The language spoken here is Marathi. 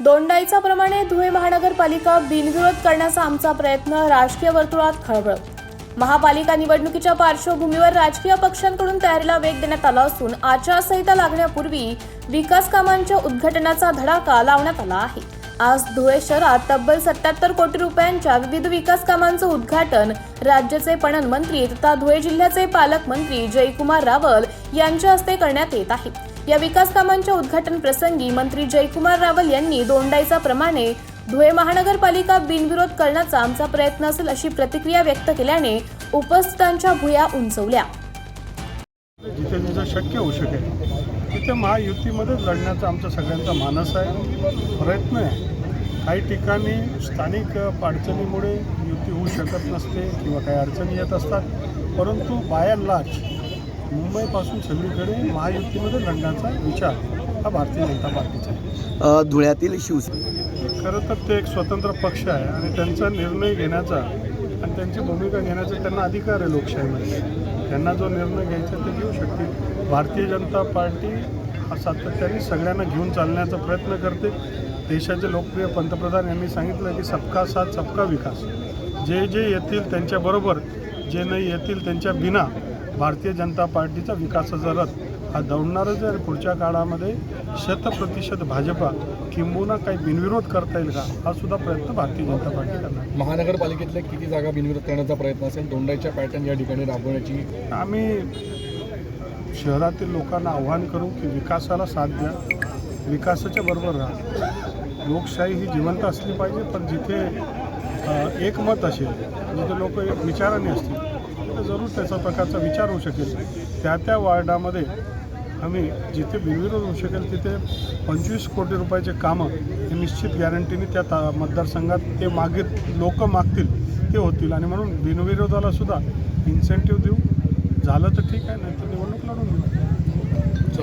दोंडाईचा प्रमाणे धुळे महानगरपालिका बिनविरोध करण्याचा आमचा प्रयत्न राजकीय वर्तुळात खळबळ। महापालिका निवडणुकीच्या पार्श्वभूमीवर राजकीय पक्षांकडून तयारीला वेग देण्यात आला असून आचारसंहिता लागण्यापूर्वी विकास कामांच्या उद्घाटनाचा धडाका लावण्यात आला आहे। आज धुळे शहरात तब्बल 77 कोटी रुपयांच्या विविध विकास कामांचं उद्घाटन राज्याचे पणन मंत्री तथा धुळे जिल्ह्याचे पालकमंत्री जयकुमार रावल यांच्या हस्ते करण्यात येत आहे। या विकास कामांच्या उद्घाटन प्रसंगी मंत्री जयकुमार रावल यांनी दोंडाईचा प्रमाणे धुळे महानगरपालिका बिनविरोध करण्याचा आमचा प्रयत्न असेल अशी प्रतिक्रिया व्यक्त केल्याने उपस्थितांच्या भुया उंचवल्या। जिथे जिथे शक्य होऊ शकेल तिथे महायुतीमध्ये लढण्याचा आमचा सगळ्यांचा मानस आहे, प्रयत्न आहे। काही ठिकाणी स्थानिक अडचणीमुळे युती होऊ शकत नसते किंवा काही अडचणी येत असतात, परंतु बाय अँड लार्ज मुंबईपासून सगळीकडे महायुतीमध्ये लढण्याचा विचार हा भारतीय जनता पार्टीचा आहे। धुळ्यातील शिवसेना खरं तर ते एक स्वतंत्र पक्ष आहे आणि त्यांचा निर्णय घेण्याचा आणि त्यांची भूमिका घेण्याचा त्यांना अधिकार आहे लोकशाहीमध्ये। त्यांना जो निर्णय घ्यायचा ते घेऊ शकतील। भारतीय जनता पार्टी हा सातत्याने सगळ्यांना घेऊन चालण्याचा प्रयत्न करते। देशाचे लोकप्रिय पंतप्रधान यांनी सांगितलं की सबका साथ सबका विकास। जे जे येतील त्यांच्याबरोबर, जे नाही येतील त्यांच्या बिना भारतीय जनता पार्टीचा विकासाचा रथ हा दौडणारच आहे। पुढच्या काळामध्ये 100% भाजपा किंबहुना काही बिनविरोध करता येईल का हा सुद्धा प्रयत्न भारतीय जनता पार्टी करणार। महानगरपालिकेतल्या किती जागा बिनविरोध करण्याचा प्रयत्न असेल? दोंडाईच्या पॅटर्न या ठिकाणी राबवण्याची आम्ही शहरातील लोकांना आव्हान करू की विकासाला साथ द्या, विकासाच्या बरोबर राहा। लोकशाही ही जिवंत असली पाहिजे, पण जिथे एकमत असेल, जिथे लोक एक विचाराने असतील तर जरूर त्याचा प्रकारचा विचार होऊ शकेल। त्या वार्डामध्ये आम्ही जिथे बिनविरोध होऊ शकेल तिथे 25 कोटी रुपयाचे कामं हे निश्चित गॅरंटीने त्या मतदारसंघात ते लोक मागतील ते होतील आणि म्हणून बिनविरोधाला सुद्धा इन्सेंटिव्ह देऊ। झालं तर ठीक,